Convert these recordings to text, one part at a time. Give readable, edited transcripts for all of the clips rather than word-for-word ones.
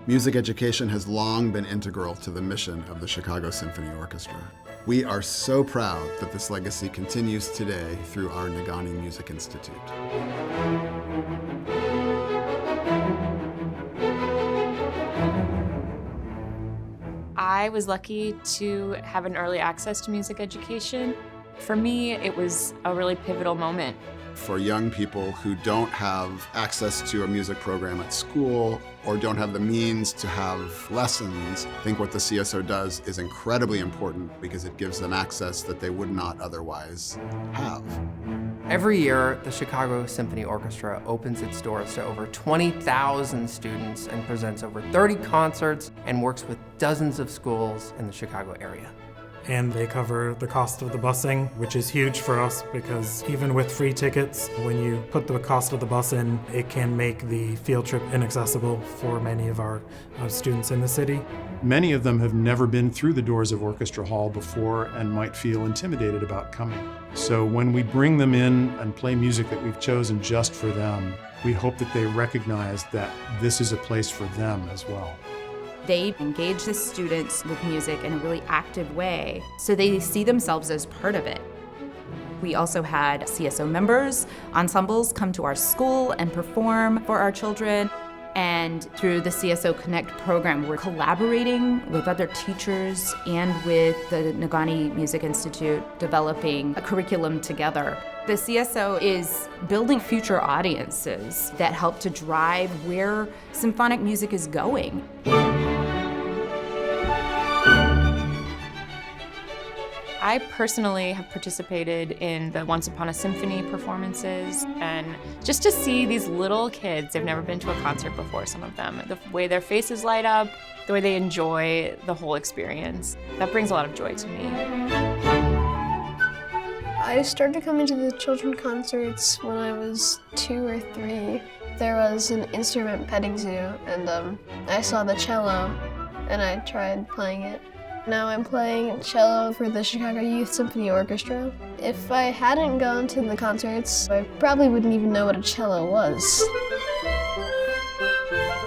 Music education has long been integral to the mission of the Chicago Symphony Orchestra. We are so proud that this legacy continues today through our Negaunee Music Institute. I was lucky to have an early access to music education. For me, it was a really pivotal moment. For young people who don't have access to a music program at school or don't have the means to have lessons, I think what the CSO does is incredibly important because it gives them access that they would not otherwise have. Every year, the Chicago Symphony Orchestra opens its doors to over 20,000 students and presents over 30 concerts and works with dozens of schools in the Chicago area. And they cover the cost of the busing, which is huge for us because even with free tickets, when you put the cost of the bus in, it can make the field trip inaccessible for many of our students in the city. Many of them have never been through the doors of Orchestra Hall before and might feel intimidated about coming. So when we bring them in and play music that we've chosen just for them, we hope that they recognize that this is a place for them as well. They engage the students with music in a really active way, so they see themselves as part of it. We also had CSO members, ensembles come to our school and perform for our children. And through the CSO Connect program, we're collaborating with other teachers and with the Negaunee Music Institute, developing a curriculum together. The CSO is building future audiences that help to drive where symphonic music is going. I personally have participated in the Once Upon a Symphony performances, and just to see these little kids, they've never been to a concert before, some of them, the way their faces light up, the way they enjoy the whole experience, that brings a lot of joy to me. I started coming to the children's concerts when I was 2 or 3. There was an instrument petting zoo, and I saw the cello, and I tried playing it. Now I'm playing cello for the Chicago Youth Symphony Orchestra. If I hadn't gone to the concerts, I probably wouldn't even know what a cello was.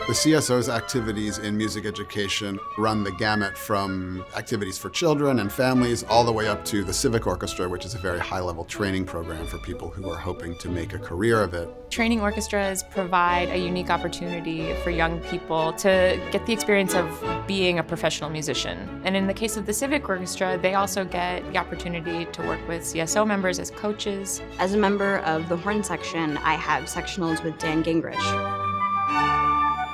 The CSO's activities in music education run the gamut from activities for children and families all the way up to the Civic Orchestra, which is a very high-level training program for people who are hoping to make a career of it. Training orchestras provide a unique opportunity for young people to get the experience of being a professional musician. And in the case of the Civic Orchestra, they also get the opportunity to work with CSO members as coaches. As a member of the horn section, I have sectionals with Dan Gingrich.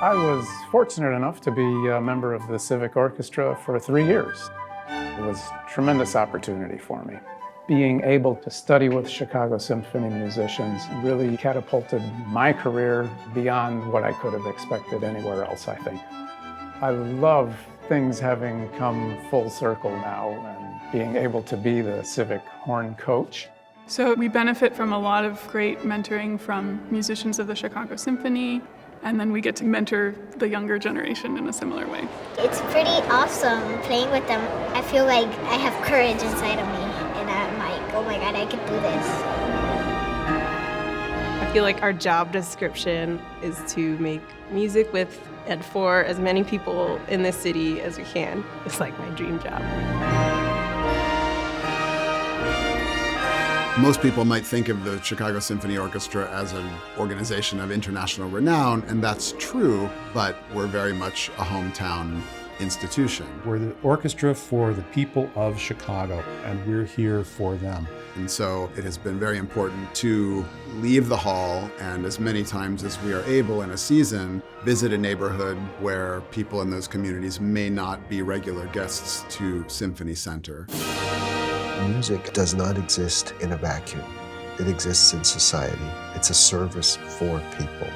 I was fortunate enough to be a member of the Civic Orchestra for 3 years. It was a tremendous opportunity for me. Being able to study with Chicago Symphony musicians really catapulted my career beyond what I could have expected anywhere else, I think. I love things having come full circle now and being able to be the Civic horn coach. So we benefit from a lot of great mentoring from musicians of the Chicago Symphony, and then we get to mentor the younger generation in a similar way. It's pretty awesome playing with them. I feel like I have courage inside of me, and I'm like, oh my God, I can do this. I feel like our job description is to make music with and for as many people in this city as we can. It's like my dream job. Most people might think of the Chicago Symphony Orchestra as an organization of international renown, and that's true, but we're very much a hometown institution. We're the orchestra for the people of Chicago, and we're here for them. And so it has been very important to leave the hall and as many times as we are able in a season, visit a neighborhood where people in those communities may not be regular guests to Symphony Center. Music does not exist in a vacuum. It exists in society. It's a service for people.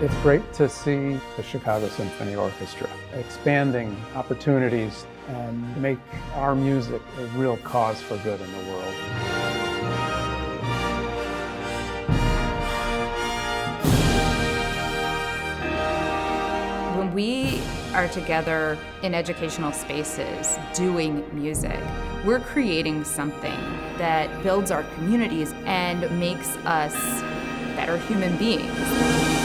It's great to see the Chicago Symphony Orchestra expanding opportunities and make our music a real cause for good in the world. When we are together in educational spaces doing music, we're creating something that builds our communities and makes us better human beings.